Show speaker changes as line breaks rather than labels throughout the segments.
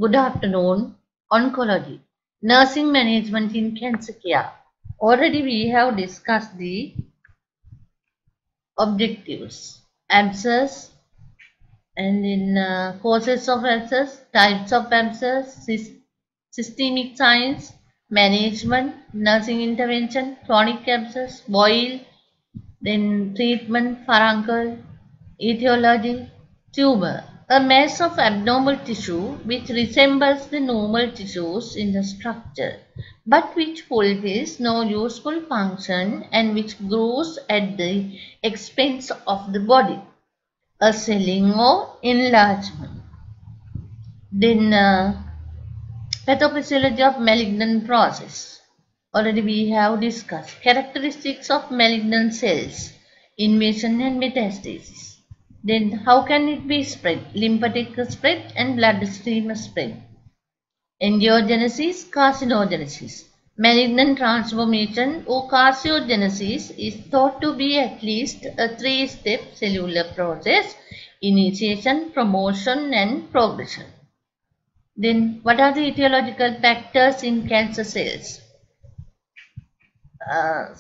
Good afternoon. Oncology, nursing management in cancer care. Already we have discussed the objectives, abscess, and in causes of abscess, types of abscess, systemic signs, management, nursing intervention, chronic abscess, boil, then treatment, furuncle, etiology, tumor, a mass of abnormal tissue which resembles the normal tissues in the structure, but which fulfills no useful function and which grows at the expense of the body, a swelling or enlargement. Then pathophysiology of malignant process. Already we have discussed characteristics of malignant cells, invasion and metastasis. Then how can it be spread? Lymphatic spread and bloodstream spread. Angiogenesis, carcinogenesis. Malignant transformation or carcinogenesis is thought to be at least a three-step cellular process: initiation, promotion and progression. Then what are the etiological factors in cancer cells?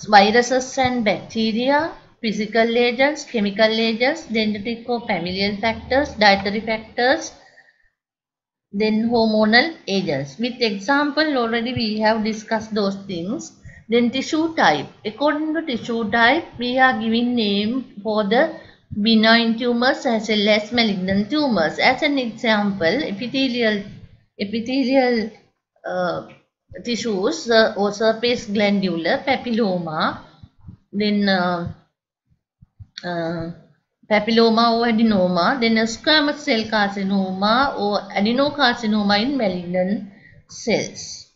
Viruses and bacteria, physical agents, chemical agents, genetic or familial factors, dietary factors, then hormonal agents. With example, already we have discussed those things. Then tissue type. According to tissue type, we are giving name for the benign tumors as well as malignant tumors. As an example, epithelial tissues or surface glandular papilloma, then papilloma or adenoma, then a squamous cell carcinoma or adenocarcinoma in malignant cells.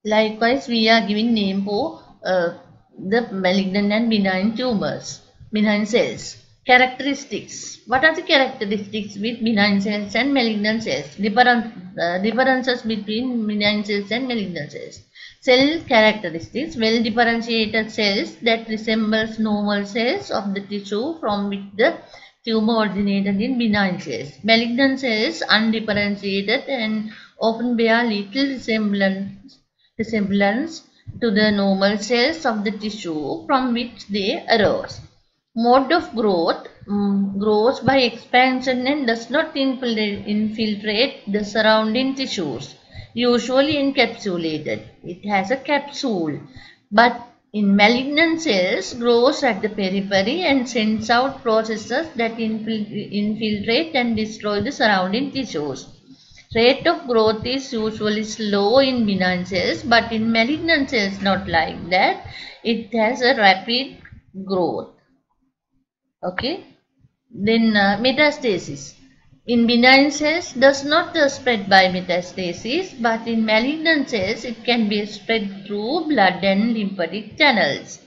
Likewise, we are giving name for the malignant and benign tumors, benign cells. Characteristics. What are the characteristics with benign cells and malignant cells? Differences between benign cells and malignant cells. Cell characteristics. Well differentiated cells that resembles normal cells of the tissue from which the tumor originated in benign cells. Malignant cells undifferentiated and often bear little resemblance to the normal cells of the tissue from which they arose. Mode of growth grows by expansion and does not infiltrate the surrounding tissues, usually encapsulated. It has a capsule, but in malignant cells grows at the periphery and sends out processes that infiltrate and destroy the surrounding tissues. Rate of growth is usually slow in benign cells, but in malignant cells not like that. It has a rapid growth. Okay. Then metastasis. In benign cells does not spread by metastasis, but in malignant cells it can be spread through blood and lymphatic channels.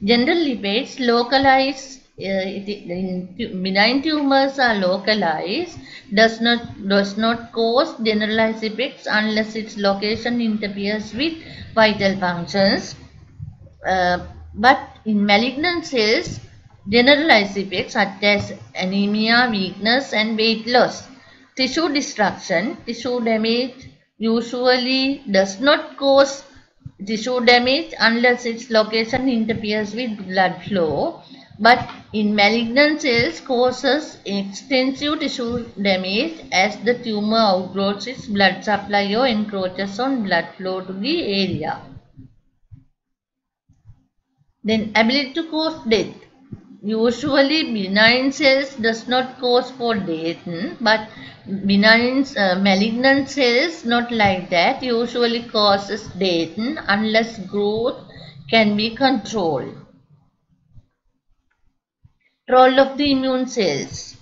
General lipids localized in benign tumors are localized, does not cause generalized effects unless its location interferes with vital functions. But in malignant cells, generalized effects such as anemia, weakness and weight loss. Tissue destruction, tissue damage usually does not cause tissue damage unless its location interferes with blood flow, but in malignant cells causes extensive tissue damage as the tumor outgrows its blood supply or encroaches on blood flow to the area. Then ability to cause death. Usually benign cells does not cause for death, but benign malignant cells not like that, usually causes death unless growth can be controlled. Role of the immune cells,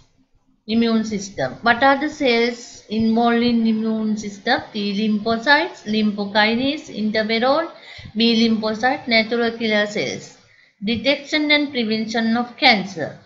immune system. What are the cells involved in immune system? T lymphocytes, lymphokinase, interferon, B lymphocyte, natural killer cells. Detection and prevention of cancer.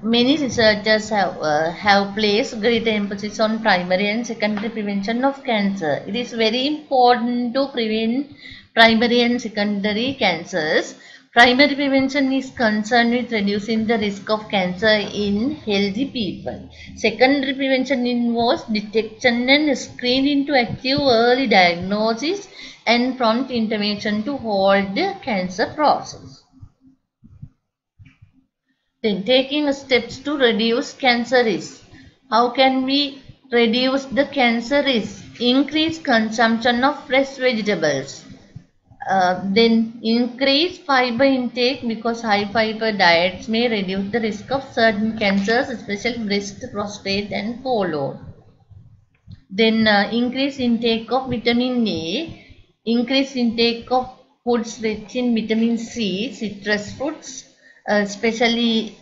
Many researchers have placed great emphasis on primary and secondary prevention of cancer. It is very important to prevent primary and secondary cancers Primary prevention is concerned with reducing the risk of cancer in healthy people. Secondary prevention involves detection and screening to achieve early diagnosis and prompt intervention to halt the cancer process. Then taking steps to reduce cancer risk. How can we reduce the cancer risk? Increase consumption of fresh vegetables. Then increase fiber intake, because high fiber diets may reduce the risk of certain cancers, especially breast, prostate and colon. Then increase intake of vitamin A, increase intake of foods rich in vitamin C, citrus fruits, especially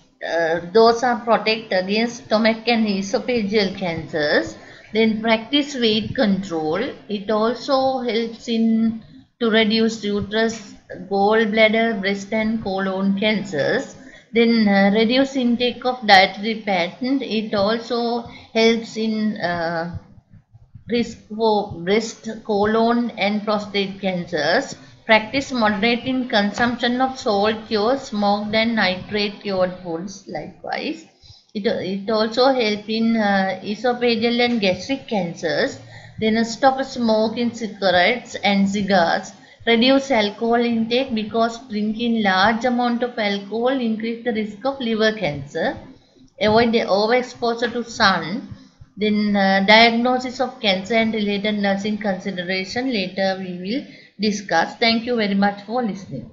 those are protect against stomach and esophageal cancers. Then practice weight control. It also helps in to reduce uterus, gallbladder, breast and colon cancers. Then reduce intake of dietary fat. It also helps in risk for breast, colon and prostate cancers. Practice moderating consumption of salt cured, smoked and nitrate cured foods likewise. It also helps in esophageal and gastric cancers. Then stop smoking cigarettes and cigars. Reduce alcohol intake, because drinking large amount of alcohol increase the risk of liver cancer. Avoid the overexposure to sun. Then diagnosis of cancer and related nursing consideration later we will discuss. Thank you very much for listening.